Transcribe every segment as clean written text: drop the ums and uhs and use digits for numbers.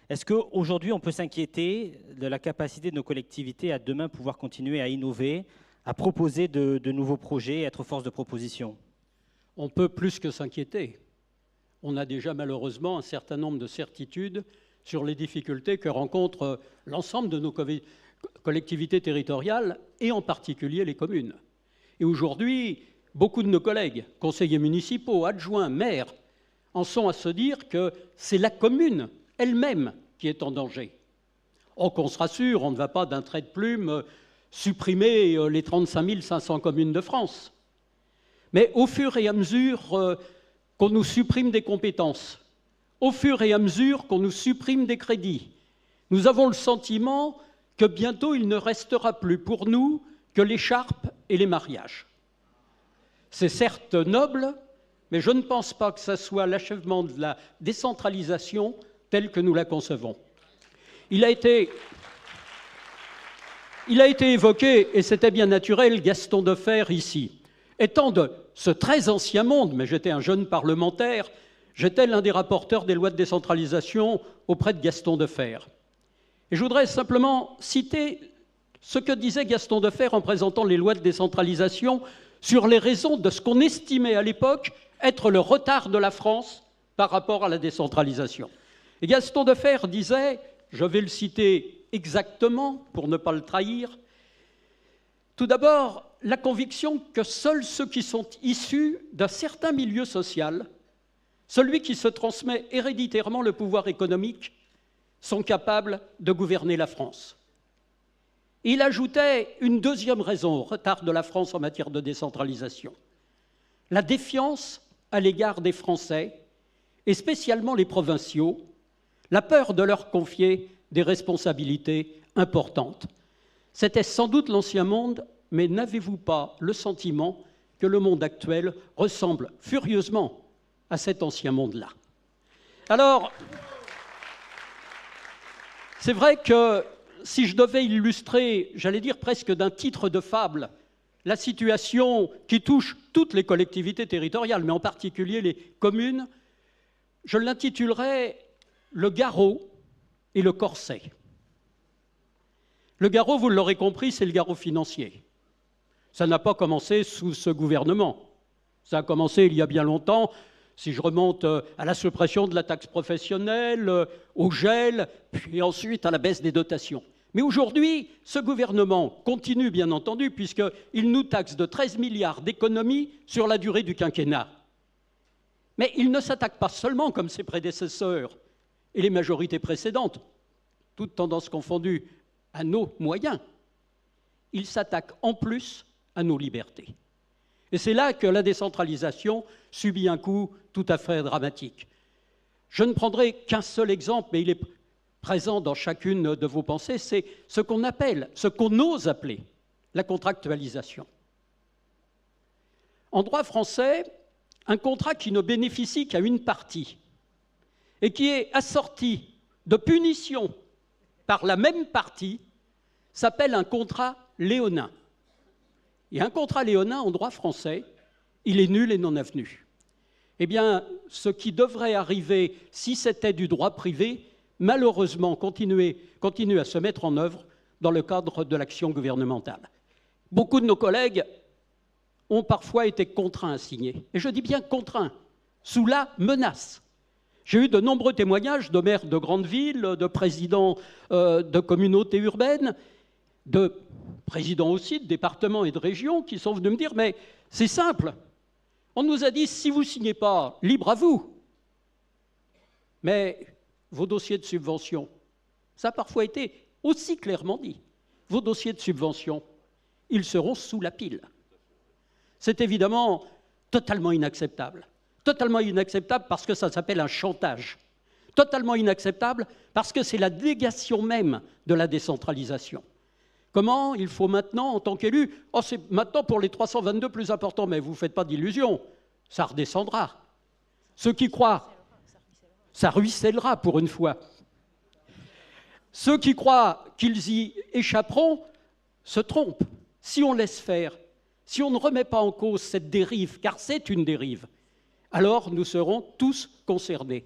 Est-ce qu'aujourd'hui, on peut s'inquiéter de la capacité de nos collectivités à demain pouvoir continuer à innover, à proposer de nouveaux projets, être force de proposition? On peut plus que s'inquiéter. On a déjà malheureusement un certain nombre de certitudes sur les difficultés que rencontrent l'ensemble de nos collectivités territoriales et en particulier les communes. Et aujourd'hui, beaucoup de nos collègues, conseillers municipaux, adjoints, maires, en sont à se dire que c'est la commune elle-même qui est en danger. Oh, qu'on se rassure, on ne va pas d'un trait de plume supprimer les 35 500 communes de France. Mais au fur et à mesure qu'on nous supprime des compétences, au fur et à mesure qu'on nous supprime des crédits, nous avons le sentiment que bientôt il ne restera plus pour nous que l'écharpe et les mariages. C'est certes noble, mais je ne pense pas que ce soit l'achèvement de la décentralisation telle que nous la concevons. Il a été évoqué, et c'était bien naturel, Gaston Defferre ici. Étant de ce très ancien monde, mais j'étais un jeune parlementaire, j'étais l'un des rapporteurs des lois de décentralisation auprès de Gaston Defferre. Et je voudrais simplement citer ce que disait Gaston Defferre en présentant les lois de décentralisation sur les raisons de ce qu'on estimait à l'époque être le retard de la France par rapport à la décentralisation. Et Gaston Defferre disait, je vais le citer exactement pour ne pas le trahir, tout d'abord, la conviction que seuls ceux qui sont issus d'un certain milieu social, celui qui se transmet héréditairement le pouvoir économique, sont capables de gouverner la France. Il ajoutait une deuxième raison au retard de la France en matière de décentralisation, la défiance à l'égard des Français, et spécialement les provinciaux, la peur de leur confier des responsabilités importantes. C'était sans doute l'ancien monde, mais n'avez-vous pas le sentiment que le monde actuel ressemble furieusement à cet ancien monde-là? Alors, c'est vrai que si je devais illustrer, j'allais dire presque d'un titre de fable, la situation qui touche toutes les collectivités territoriales, mais en particulier les communes, je l'intitulerais « Le garrot et le corset ». Le garrot, vous l'aurez compris, c'est le garrot financier. Ça n'a pas commencé sous ce gouvernement. Ça a commencé il y a bien longtemps, si je remonte à la suppression de la taxe professionnelle, au gel, puis ensuite à la baisse des dotations. Mais aujourd'hui, ce gouvernement continue, bien entendu, puisqu'il nous taxe de 13 milliards d'économies sur la durée du quinquennat. Mais il ne s'attaque pas seulement, comme ses prédécesseurs et les majorités précédentes, toutes tendances confondues, à nos moyens. Il s'attaque en plus à nos libertés. Et c'est là que la décentralisation subit un coup tout à fait dramatique. Je ne prendrai qu'un seul exemple, mais il est présent dans chacune de vos pensées, c'est ce qu'on appelle, ce qu'on ose appeler, la contractualisation. En droit français, un contrat qui ne bénéficie qu'à une partie et qui est assorti de punitions par la même partie s'appelle un contrat léonin. Et un contrat léonin en droit français, il est nul et non avenu. Eh bien, ce qui devrait arriver si c'était du droit privé, malheureusement, continue à se mettre en œuvre dans le cadre de l'action gouvernementale. Beaucoup de nos collègues ont parfois été contraints à signer. Et je dis bien contraints, sous la menace. J'ai eu de nombreux témoignages de maires de grandes villes, de présidents de communautés urbaines, de présidents aussi de départements et de régions qui sont venus me dire « mais c'est simple, on nous a dit si vous ne signez pas, libre à vous, mais vos dossiers de subvention, ça a parfois été aussi clairement dit, vos dossiers de subvention, ils seront sous la pile ». C'est évidemment totalement inacceptable. Totalement inacceptable parce que ça s'appelle un chantage. Totalement inacceptable parce que c'est la négation même de la décentralisation. Comment il faut maintenant, en tant qu'élu, oh, c'est maintenant pour les 322 plus importants, mais vous ne faites pas d'illusions, ça redescendra. Ceux qui croient, ça ruissellera pour une fois. Ceux qui croient qu'ils y échapperont se trompent. Si on laisse faire, si on ne remet pas en cause cette dérive, car c'est une dérive, alors nous serons tous concernés.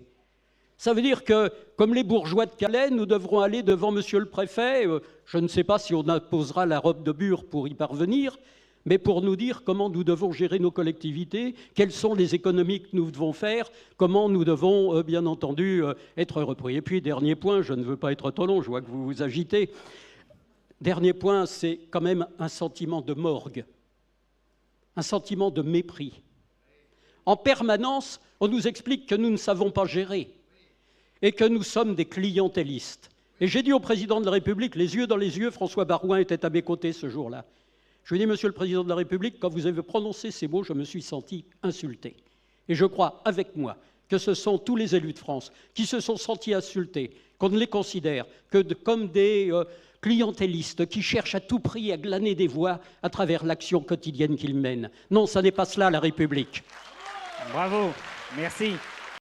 Ça veut dire que, comme les bourgeois de Calais, nous devrons aller devant monsieur le préfet, je ne sais pas si on imposera la robe de bure pour y parvenir, mais pour nous dire comment nous devons gérer nos collectivités, quelles sont les économies que nous devons faire, comment nous devons, bien entendu, être heureux. Et puis, dernier point, je ne veux pas être trop long, je vois que vous vous agitez. Dernier point, c'est quand même un sentiment de morgue, un sentiment de mépris. En permanence, on nous explique que nous ne savons pas gérer et que nous sommes des clientélistes. Et j'ai dit au président de la République, les yeux dans les yeux, François Baroin était à mes côtés ce jour-là. Je lui ai dit, monsieur le président de la République, quand vous avez prononcé ces mots, je me suis senti insulté. Et je crois, avec moi, que ce sont tous les élus de France qui se sont sentis insultés, qu'on ne les considère que comme des clientélistes qui cherchent à tout prix à glaner des voix à travers l'action quotidienne qu'ils mènent. Non, ça n'est pas cela, la République. Bravo, merci.